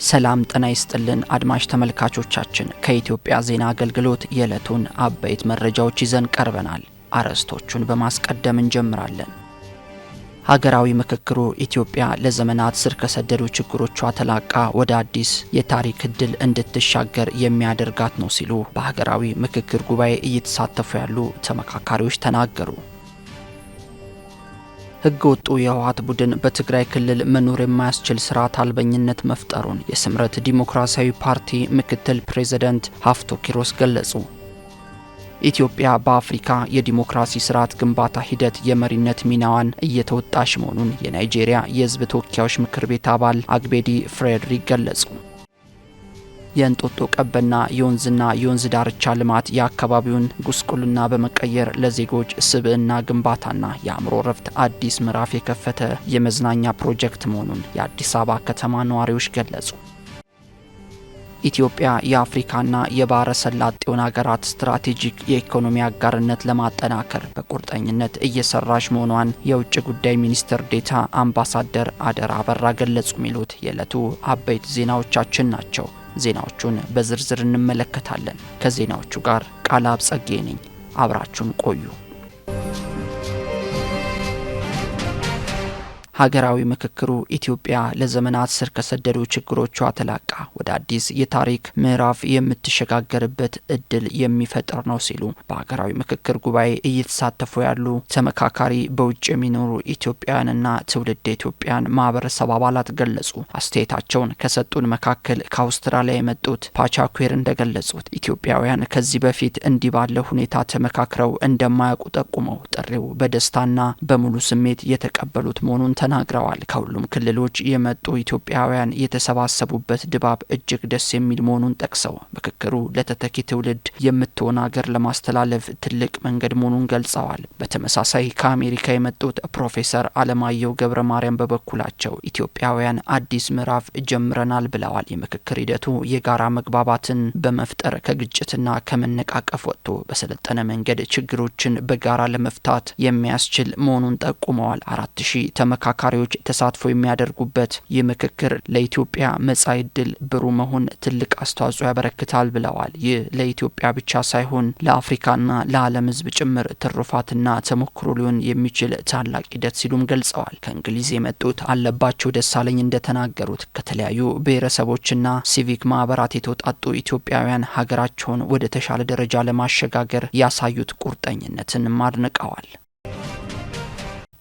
ሰላም ጤና ይስጥልን አድማጭ ተመልካቾቻችን ከኢትዮጵያ ዜና አገልግሎት የዕለቱን አበይት መረጃዎች ይዘን ቀርበናል። አርዕስቶቹን በማስቀደም እንጀምራለን። ሀገራዊ ምክክሩ ኢትዮጵያ ለዘመናት ስር ከሰደዱ ችግሮቿ ተላቃ ወደ አዲስ የታሪክ ዕድል እንድትሻገር የሚያደርጋት ነው ሲሉ በሀገራዊ ምክክር ጉባኤ እየተሳተፉ ያሉ ተመካካሪዎች ተናገሩ። ሕገ ወጡ የህወሓት ቡድን በትግራይ ክልል መኖር የማያስችል ስርዓት አልበኝነት መፍጠሩን የስምረት ዲሞክራሲያዊ ፓርቲ ምክትል ፕሬዝዳንት ሀፍቶ ኪሮስ ገለጹ። ኢትዮጵያ በአፍሪካ የዲሞክራሲ ስርዓት ግንባታ ሂደት የመሪነት ሚናዋን እየተወጣች መሆኑን የናይጄሪያ የህዝብ ተወካዮች ምክር ቤት አባል አግቤዲ ፍሬድሪክ ገለጹ። የእንጦጦ ቀበና የወንዝና የወንዝ ዳርቻ ልማት የአካባቢውን ጉስቁልና በመቀየር ለዜጎች ስብዕና ግንባታና የአእምሮ ረፍት አዲስ ምዕራፍ የከፈተ የመዝናኛ ፕሮጀክት መሆኑን የአዲስ አበባ ከተማ ነዋሪዎች ገለጹ። ኢትዮጵያ የአፍሪካና የባህረ ሰላጤውን ሀገራት ስትራቴጂክ የኢኮኖሚ አጋርነት ለማጠናከር በቁርጠኝነት እየሰራች መሆኗን የውጭ ጉዳይ ሚኒስትር ዴኤታ አምባሳደር አደራ አበራ ገለጹ። የሚሉት የዕለቱ አበይት ዜናዎቻችን ናቸው። ዜናዎቹን በዝርዝር እንመለከታለን። ከዜናዎቹ ጋር ቃላብ ጸጌ ነኝ። አብራችሁን ቆዩ። ሀገራዊ ምክክሩ ኢትዮጵያ ለዘመናት ስር ከሰደዱ ችግሮቿ ተላቃ ወደ አዲስ የታሪክ ምዕራፍ የምትሸጋገርበት እድል የሚፈጥር ነው ሲሉ በሀገራዊ ምክክር ጉባኤ እየተሳተፉ ያሉ ተመካካሪ በውጭ የሚኖሩ ኢትዮጵያውያንና ትውልደ ኢትዮጵያን ማህበረሰብ አባላት ገለጹ። አስተያየታቸውን ከሰጡን መካከል ከአውስትራሊያ የመጡት ፓቻኩዌር እንደገለጹት ኢትዮጵያውያን ከዚህ በፊት እንዲህ ባለ ሁኔታ ተመካክረው እንደማያውቁ ጠቁመው ጥሪው በደስታና በሙሉ ስሜት የተቀበሉት መሆኑን ተናግረዋል። ከሁሉም ክልሎች የመጡ ኢትዮጵያውያን የተሰባሰቡበት ድባብ እጅግ ደስ የሚል መሆኑን ጠቅሰው ምክክሩ ለተተኪ ትውልድ የምትሆን ሀገር ለማስተላለፍ ትልቅ መንገድ መሆኑን ገልጸዋል። በተመሳሳይ ከአሜሪካ የመጡት ፕሮፌሰር አለማየሁ ገብረ ማርያም በበኩላቸው ኢትዮጵያውያን አዲስ ምዕራፍ ጀምረናል ብለዋል። የምክክር ሂደቱ የጋራ መግባባትን በመፍጠር ከግጭትና ከመነቃቀፍ ወጥቶ በሰለጠነ መንገድ ችግሮችን በጋራ ለመፍታት የሚያስችል መሆኑን ጠቁመዋል። 4000 ተመካካሪዎች ተሳትፎ የሚያደርጉበት ይህ ምክክር ለኢትዮጵያ መጻኢ ዕድል ብሩህ መሆን ትልቅ አስተዋጽኦ ያበረክታል ብለዋል። ይህ ለኢትዮጵያ ብቻ ሳይሆን ለአፍሪካና ለዓለም ሕዝብ ጭምር ትሩፋትና ተሞክሮ ሊሆን የሚችል ታላቅ ሂደት ሲሉም ገልጸዋል። ከእንግሊዝ የመጡት አለባቸው ደሳለኝ እንደተናገሩት ከተለያዩ ብሔረሰቦችና ሲቪክ ማህበራት የተውጣጡ ኢትዮጵያውያን ሀገራቸውን ወደ ተሻለ ደረጃ ለማሸጋገር ያሳዩት ቁርጠኝነትን አድንቀዋል።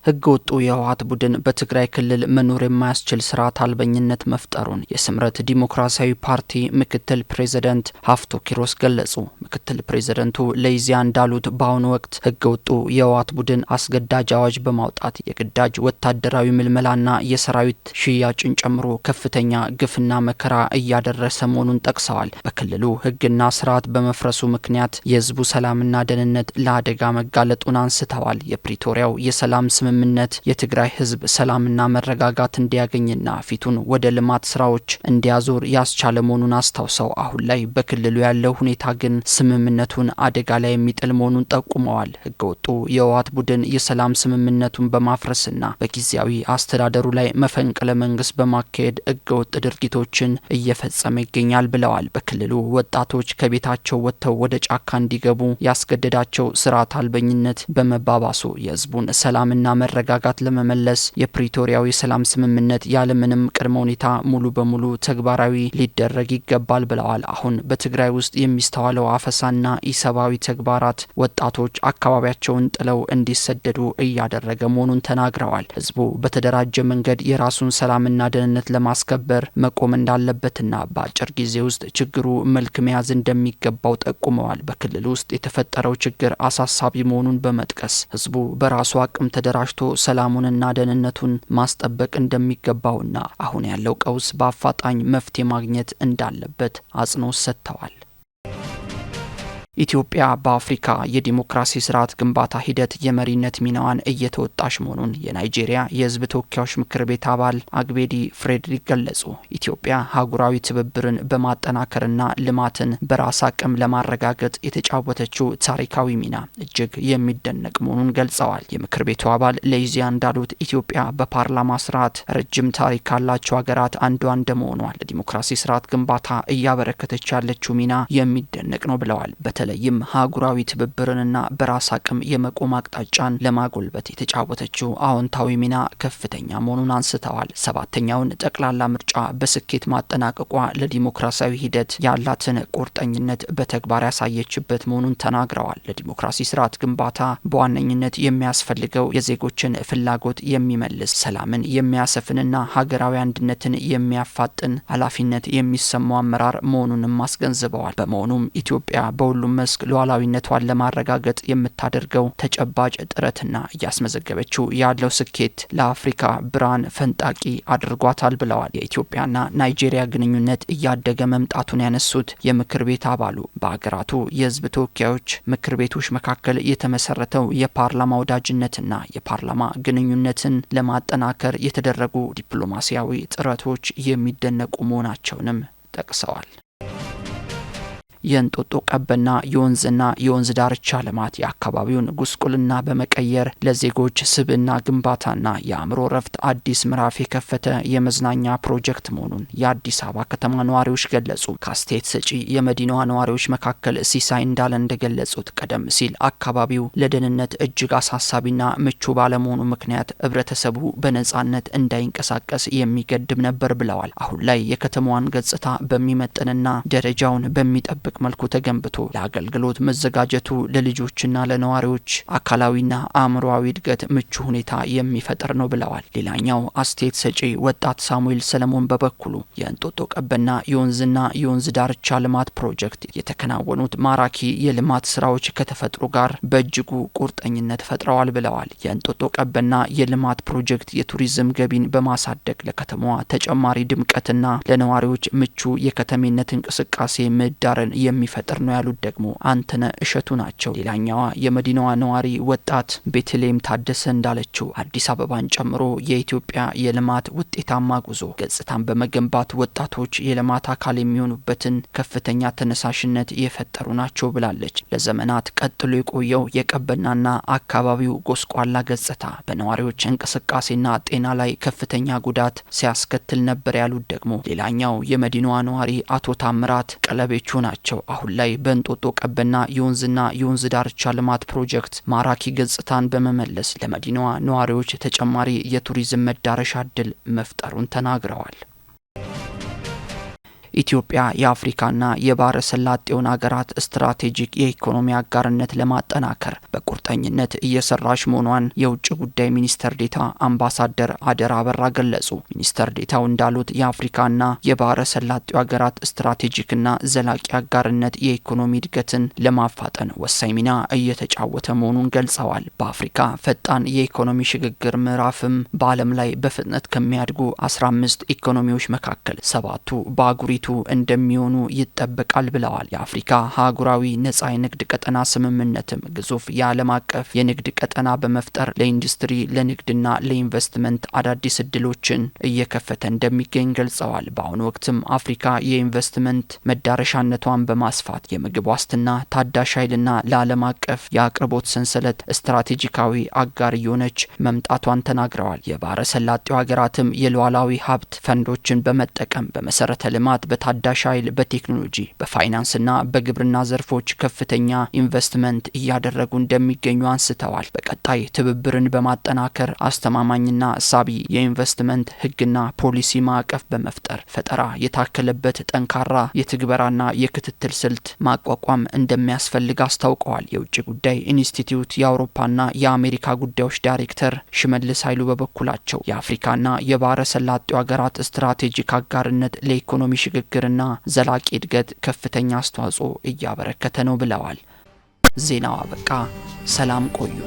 ሕገ ወጡ የህወሓት ቡድን በትግራይ ክልል መኖር የማያስችል ስርዓት አልበኝነት መፍጠሩን የስምረት ዲሞክራሲያዊ ፓርቲ ምክትል ፕሬዝዳንት ሀፍቶ ኪሮስ ገለጹ። ምክትል ፕሬዝዳንቱ ለኢዜአ እንዳሉት በአሁኑ ወቅት ሕገ ወጡ የህወሓት ቡድን አስገዳጅ አዋጅ በማውጣት የግዳጅ ወታደራዊ ምልመላና የሰራዊት ሽያጭን ጨምሮ ከፍተኛ ግፍና መከራ እያደረሰ መሆኑን ጠቅሰዋል። በክልሉ ሕግና ስርዓት በመፍረሱ ምክንያት የህዝቡ ሰላምና ደህንነት ለአደጋ መጋለጡን አንስተዋል። የፕሪቶሪያው የሰላም ስምምነት የትግራይ ህዝብ ሰላምና መረጋጋት እንዲያገኝና ፊቱን ወደ ልማት ስራዎች እንዲያዞር ያስቻለ መሆኑን አስታውሰው አሁን ላይ በክልሉ ያለው ሁኔታ ግን ስምምነቱን አደጋ ላይ የሚጥል መሆኑን ጠቁመዋል። ህገወጡ የህወሓት ቡድን የሰላም ስምምነቱን በማፍረስና በጊዜያዊ አስተዳደሩ ላይ መፈንቅለ መንግስት በማካሄድ ህገወጥ ድርጊቶችን እየፈጸመ ይገኛል ብለዋል። በክልሉ ወጣቶች ከቤታቸው ወጥተው ወደ ጫካ እንዲገቡ ያስገደዳቸው ስርዓት አልበኝነት በመባባሱ የህዝቡን ሰላምና መረጋጋት ለመመለስ የፕሪቶሪያው የሰላም ስምምነት ያለምንም ቅድመ ሁኔታ ሙሉ በሙሉ ተግባራዊ ሊደረግ ይገባል ብለዋል። አሁን በትግራይ ውስጥ የሚስተዋለው አፈሳና ኢሰብአዊ ተግባራት ወጣቶች አካባቢያቸውን ጥለው እንዲሰደዱ እያደረገ መሆኑን ተናግረዋል። ህዝቡ በተደራጀ መንገድ የራሱን ሰላምና ደህንነት ለማስከበር መቆም እንዳለበትና በአጭር ጊዜ ውስጥ ችግሩ መልክ መያዝ እንደሚገባው ጠቁመዋል። በክልል ውስጥ የተፈጠረው ችግር አሳሳቢ መሆኑን በመጥቀስ ህዝቡ በራሱ አቅም ተደራጅቶ ሰላሙንና ደህንነቱን ማስጠበቅ እንደሚገባውና አሁን ያለው ቀውስ በአፋጣኝ መፍትሄ ማግኘት እንዳለበት አጽንኦት ሰጥተዋል። ኢትዮጵያ በአፍሪካ የዲሞክራሲ ስርዓት ግንባታ ሂደት የመሪነት ሚናዋን እየተወጣች መሆኑን የናይጄሪያ የሕዝብ ተወካዮች ምክር ቤት አባል አግቤዲ ፍሬድሪክ ገለጹ። ኢትዮጵያ አህጉራዊ ትብብርን በማጠናከርና ልማትን በራስ አቅም ለማረጋገጥ የተጫወተችው ታሪካዊ ሚና እጅግ የሚደነቅ መሆኑን ገልጸዋል። የምክር ቤቱ አባል ለኢዜአ እንዳሉት ኢትዮጵያ በፓርላማ ስርዓት ረጅም ታሪክ ካላቸው ሀገራት አንዷ እንደመሆኗ ለዲሞክራሲ ስርዓት ግንባታ እያበረከተች ያለችው ሚና የሚደነቅ ነው ብለዋል። በተለይም አህጉራዊ ትብብርንና በራስ አቅም የመቆም አቅጣጫን ለማጎልበት የተጫወተችው አዎንታዊ ሚና ከፍተኛ መሆኑን አንስተዋል። ሰባተኛውን ጠቅላላ ምርጫ በስኬት ማጠናቀቋ ለዲሞክራሲያዊ ሂደት ያላትን ቁርጠኝነት በተግባር ያሳየችበት መሆኑን ተናግረዋል። ለዲሞክራሲ ስርዓት ግንባታ በዋነኝነት የሚያስፈልገው የዜጎችን ፍላጎት የሚመልስ ሰላምን የሚያሰፍንና ሀገራዊ አንድነትን የሚያፋጥን ኃላፊነት የሚሰማው አመራር መሆኑንም አስገንዝበዋል። በመሆኑም ኢትዮጵያ በሁሉም መስክ ሉዓላዊነቷን ለማረጋገጥ የምታደርገው ተጨባጭ ጥረትና እያስመዘገበችው ያለው ስኬት ለአፍሪካ ብርሃን ፈንጣቂ አድርጓታል ብለዋል። የኢትዮጵያና ናይጄሪያ ግንኙነት እያደገ መምጣቱን ያነሱት የምክር ቤት አባሉ በሀገራቱ የሕዝብ ተወካዮች ምክር ቤቶች መካከል የተመሰረተው የፓርላማ ወዳጅነትና የፓርላማ ግንኙነትን ለማጠናከር የተደረጉ ዲፕሎማሲያዊ ጥረቶች የሚደነቁ መሆናቸውንም ጠቅሰዋል። የእንጦጦ ቀበና የወንዝና የወንዝ ዳርቻ ልማት የአካባቢውን ጉስቁልና በመቀየር ለዜጎች ስብዕና ግንባታና የአእምሮ ረፍት አዲስ ምዕራፍ የከፈተ የመዝናኛ ፕሮጀክት መሆኑን የአዲስ አበባ ከተማ ነዋሪዎች ገለጹ። ከአስተያየት ሰጪ የመዲናዋ ነዋሪዎች መካከል ሲሳይ እንዳለ እንደገለጹት ቀደም ሲል አካባቢው ለደህንነት እጅግ አሳሳቢና ምቹ ባለመሆኑ ምክንያት ህብረተሰቡ በነጻነት እንዳይንቀሳቀስ የሚገድብ ነበር ብለዋል። አሁን ላይ የከተማዋን ገጽታ በሚመጥንና ደረጃውን በሚጠብቅ መልኩ ተገንብቶ ለአገልግሎት መዘጋጀቱ ለልጆችና ለነዋሪዎች አካላዊና አእምሮአዊ እድገት ምቹ ሁኔታ የሚፈጥር ነው ብለዋል። ሌላኛው አስተያየት ሰጪ ወጣት ሳሙኤል ሰለሞን በበኩሉ የእንጦጦ ቀበና የወንዝና የወንዝ ዳርቻ ልማት ፕሮጀክት የተከናወኑት ማራኪ የልማት ስራዎች ከተፈጥሮ ጋር በእጅጉ ቁርጠኝነት ፈጥረዋል ብለዋል። የእንጦጦ ቀበና የልማት ፕሮጀክት የቱሪዝም ገቢን በማሳደግ ለከተማዋ ተጨማሪ ድምቀትና ለነዋሪዎች ምቹ የከተሜነት እንቅስቃሴ ምህዳርን የሚፈጥር ነው ያሉት ደግሞ አንተነ እሸቱ ናቸው። ሌላኛዋ የመዲናዋ ነዋሪ ወጣት ቤተልሔም ታደሰ እንዳለችው አዲስ አበባን ጨምሮ የኢትዮጵያ የልማት ውጤታማ ጉዞ ገጽታን በመገንባት ወጣቶች የልማት አካል የሚሆኑበትን ከፍተኛ ተነሳሽነት የፈጠሩ ናቸው ብላለች። ለዘመናት ቀጥሎ የቆየው የቀበናና አካባቢው ጎስቋላ ገጽታ በነዋሪዎች እንቅስቃሴና ጤና ላይ ከፍተኛ ጉዳት ሲያስከትል ነበር ያሉት ደግሞ ሌላኛው የመዲናዋ ነዋሪ አቶ ታምራት ቀለቤቹ ናቸው። አሁን ላይ በእንጦጦ ቀበና የወንዝና የወንዝ ዳርቻ ልማት ፕሮጀክት ማራኪ ገጽታን በመመለስ ለመዲናዋ ነዋሪዎች ተጨማሪ የቱሪዝም መዳረሻ እድል መፍጠሩን ተናግረዋል። ኢትዮጵያ የአፍሪካና የባህረ ሰላጤውን ሀገራት ስትራቴጂክ የኢኮኖሚ አጋርነት ለማጠናከር በቁርጠኝነት እየሰራች መሆኗን የውጭ ጉዳይ ሚኒስተር ዴታ አምባሳደር አደራ አበራ ገለጹ። ሚኒስተር ዴታው እንዳሉት የአፍሪካና የባህረ ሰላጤው ሀገራት ስትራቴጂክና ዘላቂ አጋርነት የኢኮኖሚ እድገትን ለማፋጠን ወሳኝ ሚና እየተጫወተ መሆኑን ገልጸዋል። በአፍሪካ ፈጣን የኢኮኖሚ ሽግግር ምዕራፍም በዓለም ላይ በፍጥነት ከሚያድጉ 15 ኢኮኖሚዎች መካከል 7ቱ በአህጉሪቱ እንደሚሆኑ ይጠበቃል ብለዋል። የአፍሪካ አህጉራዊ ነጻ የንግድ ቀጠና ስምምነትም ግዙፍ የዓለም አቀፍ የንግድ ቀጠና በመፍጠር ለኢንዱስትሪ ለንግድና ለኢንቨስትመንት አዳዲስ እድሎችን እየከፈተ እንደሚገኝ ገልጸዋል። በአሁኑ ወቅትም አፍሪካ የኢንቨስትመንት መዳረሻነቷን በማስፋት የምግብ ዋስትና፣ ታዳሽ ኃይልና ለዓለም አቀፍ የአቅርቦት ሰንሰለት ስትራቴጂካዊ አጋር የሆነች መምጣቷን ተናግረዋል። የባህረ ሰላጤው ሀገራትም የሉዓላዊ ሀብት ፈንዶችን በመጠቀም በመሰረተ ልማት በታዳሽ ኃይል፣ በቴክኖሎጂ፣ በፋይናንስና በግብርና ዘርፎች ከፍተኛ ኢንቨስትመንት እያደረጉ እንደሚገኙ አንስተዋል። በቀጣይ ትብብርን በማጠናከር አስተማማኝና ሳቢ የኢንቨስትመንት ሕግና ፖሊሲ ማዕቀፍ በመፍጠር ፈጠራ የታከለበት ጠንካራ የትግበራና የክትትል ስልት ማቋቋም እንደሚያስፈልግ አስታውቀዋል። የውጭ ጉዳይ ኢንስቲትዩት የአውሮፓና የአሜሪካ ጉዳዮች ዳይሬክተር ሽመልስ ኃይሉ በበኩላቸው የአፍሪካና የባህረ ሰላጤው ሀገራት ስትራቴጂክ አጋርነት ለኢኮኖሚ ሽግግርና ዘላቂ እድገት ከፍተኛ አስተዋጽኦ እያበረከተ ነው ብለዋል። ዜናው አበቃ። ሰላም ቆዩ።